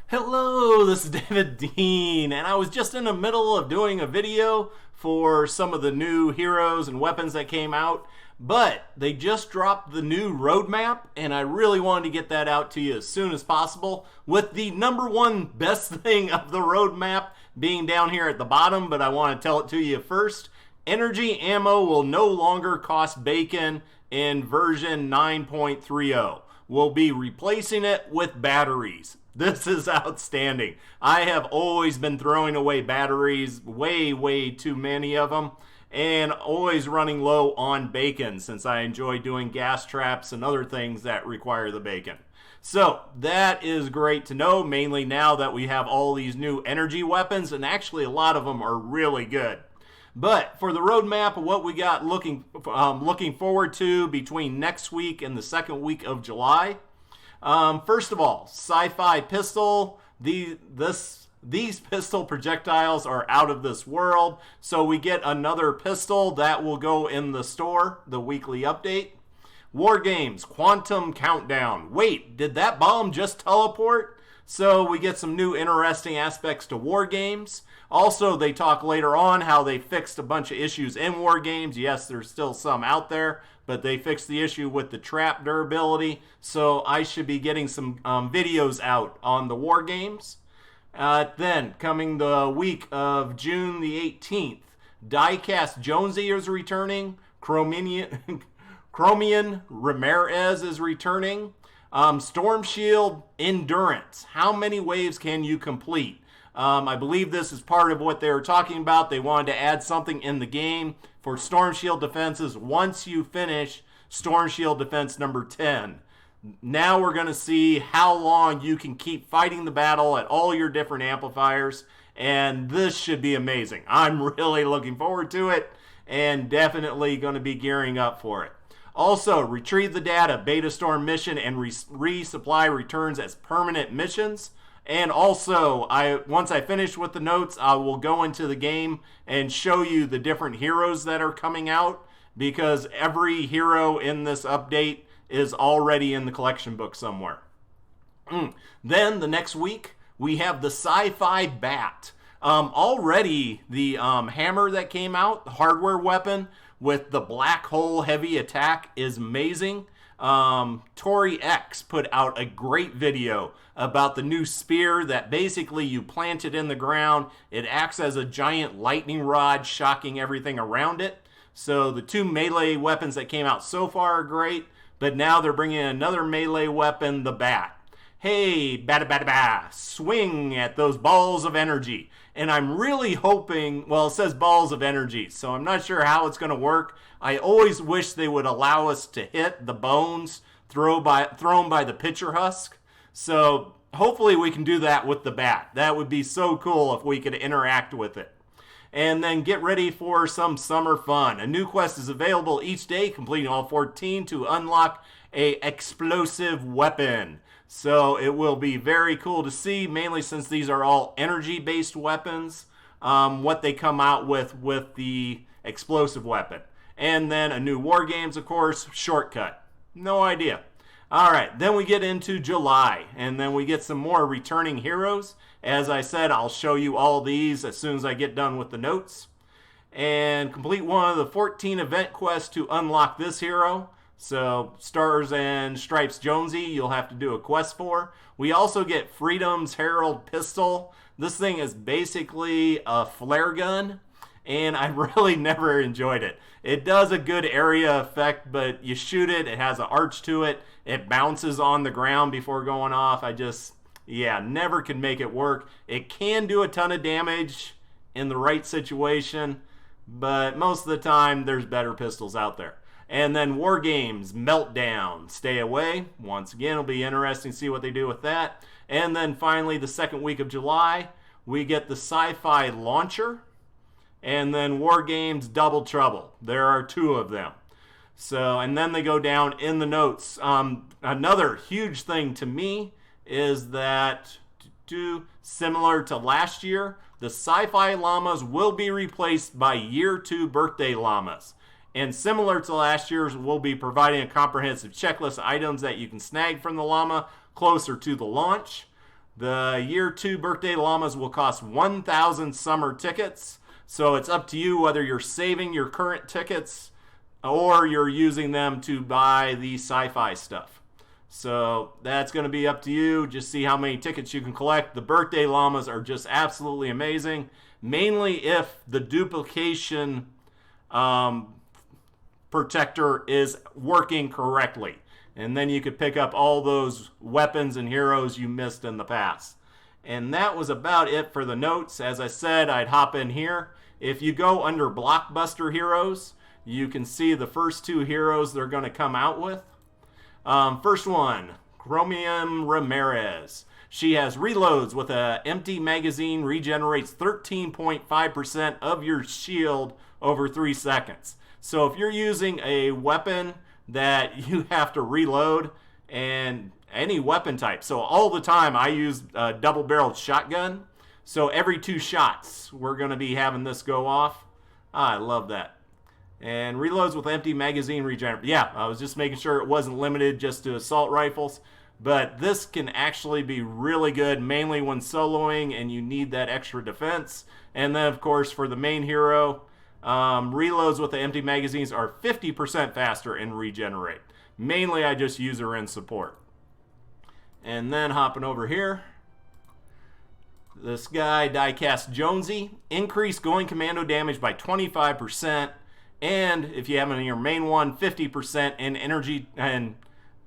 Hello, this is David Dean, and I was just in the middle of doing a video for some of the new heroes and weapons that came out, but they just dropped the new roadmap, and I really wanted to get that out to you as soon as possible, with the number one best thing of the roadmap being down here at the bottom, but I want to tell it to you first. Energy ammo will no longer cost bacon in version 9.30. We'll be replacing it with batteries. This is outstanding. I have always been throwing away batteries, way too many of them, and always running low on bacon since I enjoy doing gas traps and other things that require the bacon. So that is great to know, mainly now that we have all these new energy weapons, and actually a lot of them are really good. But for the roadmap, what we got looking forward to between next week and the second week of July. First of all, sci-fi pistol. These pistol projectiles are out of this world. So we get another pistol that will go in the store, the weekly update. War games, quantum countdown. Wait, did that bomb just teleport? So we get some new interesting aspects to war games. Also, they talk later on how they fixed a bunch of issues in war games. Yes, there's still some out there, but they fixed the issue with the trap durability. So I should be getting some videos out on the war games. Then, coming the week of June the 18th, Diecast Jonesy is returning. Chromian Ramirez is returning. Storm Shield Endurance. How many waves can you complete? I believe this is part of what they were talking about. They wanted to add something in the game for Storm Shield defenses once you finish Storm Shield defense number 10. Now we're going to see how long you can keep fighting the battle at all your different amplifiers, and this should be amazing. I'm really looking forward to it and definitely going to be gearing up for it. Also, retrieve the data, beta storm mission, and resupply returns as permanent missions. And also, once I finish with the notes, I will go into the game and show you the different heroes that are coming out, because every hero in this update is already in the collection book somewhere. Then the next week, we have the Sci-Fi Bat. Already, the hammer that came out, the hardware weapon with the black hole heavy attack, is amazing. Tori X put out a great video about the new spear that basically you plant it in the ground. It acts as a giant lightning rod, shocking everything around it. So the two melee weapons that came out so far are great, but now they're bringing in another melee weapon, the bat. Hey, bada, swing at those balls of energy. And I'm really hoping, well, it says balls of energy, so I'm not sure how it's going to work. I always wish they would allow us to hit the bones thrown by the pitcher husk. So hopefully we can do that with the bat. That would be so cool if we could interact with it. And then get ready for some summer fun. A new quest is available each day, completing all 14 to unlock a explosive weapon. So it will be very cool to see, mainly since these are all energy-based weapons, what they come out with the explosive weapon. And then a new War Games, of course, shortcut. No idea. All right, then we get into July, and then we get some more returning heroes. As I said, I'll show you all these as soon as I get done with the notes. And complete one of the 14 event quests to unlock this hero. So Stars and Stripes Jonesy, you'll have to do a quest for. We also get Freedom's Herald Pistol. This thing is basically a flare gun, and I really never enjoyed it. It does a good area effect, but you shoot it, it has an arch to it, it bounces on the ground before going off. Never could make it work. It can do a ton of damage in the right situation, but most of the time there's better pistols out there. And then War Games, Meltdown, stay away. Once again, it'll be interesting to see what they do with that. And then finally, the second week of July, we get the Sci-Fi Launcher. And then War Games, Double Trouble. There are two of them. So, and then they go down in the notes. Another huge thing to me is that, similar to last year, the Sci-Fi Llamas will be replaced by Year 2 Birthday Llamas. And similar to last year's, we'll be providing a comprehensive checklist of items that you can snag from the llama closer to the launch. The year 2 birthday llamas will cost 1,000 summer tickets. So it's up to you whether you're saving your current tickets or you're using them to buy the sci-fi stuff. So that's going to be up to you. Just see how many tickets you can collect. The birthday llamas are just absolutely amazing. Mainly if the duplication protector is working correctly. And then you could pick up all those weapons and heroes you missed in the past. And that was about it for the notes. As I said, I'd hop in here. If you go under Blockbuster Heroes, you can see the first 2 heroes they're going to come out with. First one, Chromium Ramirez. She has reloads with an empty magazine, regenerates 13.5% of your shield over 3 seconds. So if you're using a weapon that you have to reload, and any weapon type. So all the time I use a double-barreled shotgun. So every 2 shots we're going to be having this go off. I love that. And reloads with empty magazine regenerate. Yeah, I was just making sure it wasn't limited just to assault rifles. But this can actually be really good, mainly when soloing and you need that extra defense. And then, of course, for the main hero, reloads with the empty magazines are 50% faster and regenerate. Mainly, I just use her in support. And then hopping over here, this guy, Diecast Jonesy, increase going commando damage by 25%. And if you have it in your main one, 50% in energy, and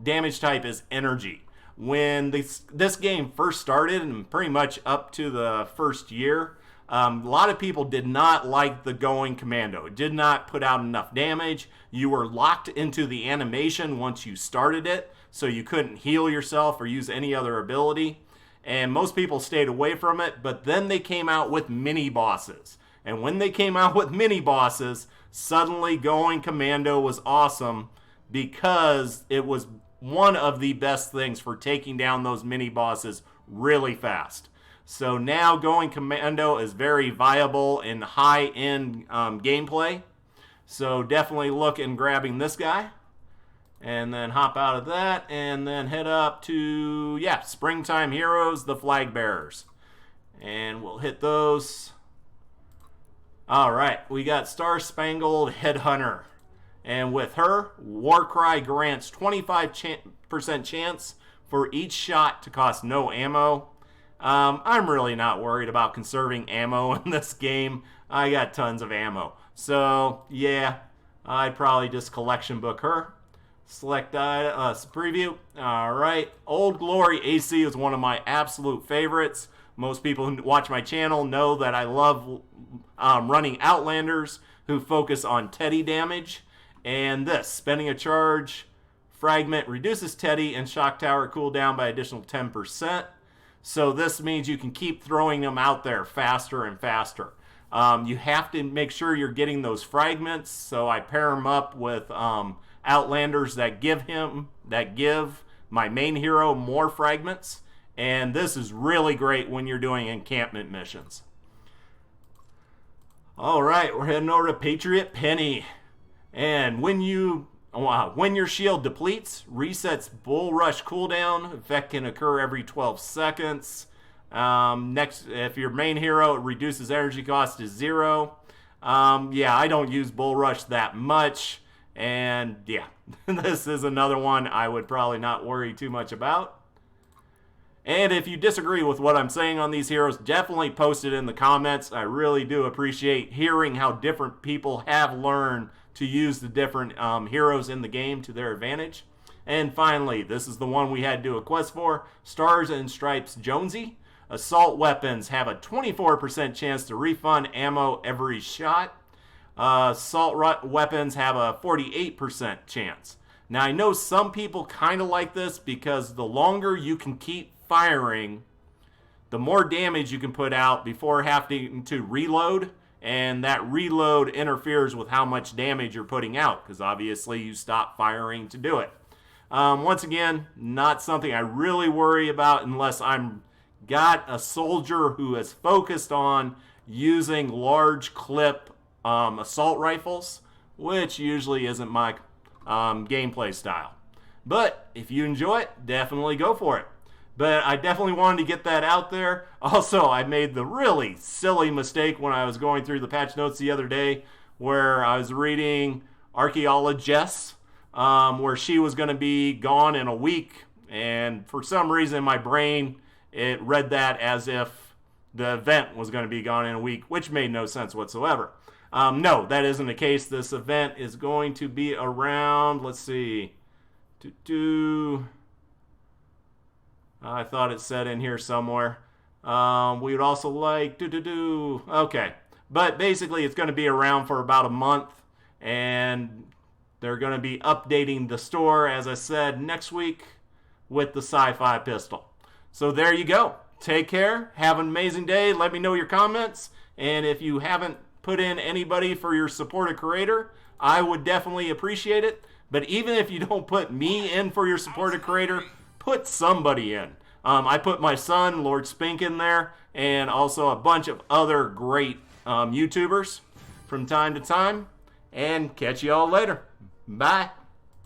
damage type is energy. When this game first started, and pretty much up to the first year, a lot of people did not like the going commando. It did not put out enough damage. You were locked into the animation once you started it, so you couldn't heal yourself or use any other ability. And most people stayed away from it, but then they came out with mini bosses. And when they came out with mini bosses, suddenly going commando was awesome because it was one of the best things for taking down those mini bosses really fast. So now going commando is very viable in high-end gameplay. So definitely look in grabbing this guy. And then hop out of that and then head up to, Springtime Heroes, the Flag Bearers. And we'll hit those. All right, we got Star Spangled Headhunter. And with her, Warcry grants 25% chance for each shot to cost no ammo. I'm really not worried about conserving ammo in this game. I got tons of ammo. So, yeah, I'd probably just collection book her. Select preview. All right. Old Glory AC is one of my absolute favorites. Most people who watch my channel know that I love running Outlanders who focus on Teddy damage. And this, spending a charge, fragment reduces Teddy and Shock Tower cooldown by additional 10%. So this means you can keep throwing them out there faster and faster. You have to make sure you're getting those fragments. So I pair them up with Outlanders that give my main hero more fragments. And this is really great when you're doing encampment missions. All right, we're heading over to Patriot Penny. And when your shield depletes, resets Bull Rush cooldown. Effect can occur every 12 seconds. Next, if your main hero, it reduces energy cost to 0. I don't use Bull Rush that much. And yeah, this is another one I would probably not worry too much about. And if you disagree with what I'm saying on these heroes, definitely post it in the comments. I really do appreciate hearing how different people have learned to use the different heroes in the game to their advantage. And finally, this is the one we had to do a quest for, Stars and Stripes Jonesy. Assault weapons have a 24% chance to refund ammo every shot. Assault weapons have a 48% chance. Now, I know some people kind of like this because the longer you can keep firing, the more damage you can put out before having to reload. And that reload interferes with how much damage you're putting out because obviously you stop firing to do it. Once again, not something I really worry about unless I'm got a soldier who is focused on using large clip assault rifles, which usually isn't my gameplay style. But if you enjoy it, definitely go for it. But I definitely wanted to get that out there. Also, I made the really silly mistake when I was going through the patch notes the other day where I was reading Archaeologist, where she was going to be gone in a week. And for some reason in my brain, it read that as if the event was going to be gone in a week, which made no sense whatsoever. No, that isn't the case. This event is going to be around, let's see, I thought it said in here somewhere. We would also like okay. But basically, it's going to be around for about a month, and they're going to be updating the store, as I said, next week with the sci-fi pistol. So there you go. Take care. Have an amazing day. Let me know your comments. And if you haven't put in anybody for your supported creator, I would definitely appreciate it. But even if you don't put me in for your supported creator, put somebody in. I put my son, Lord Spink, in there, and also a bunch of other great YouTubers from time to time. And catch you all later. Bye.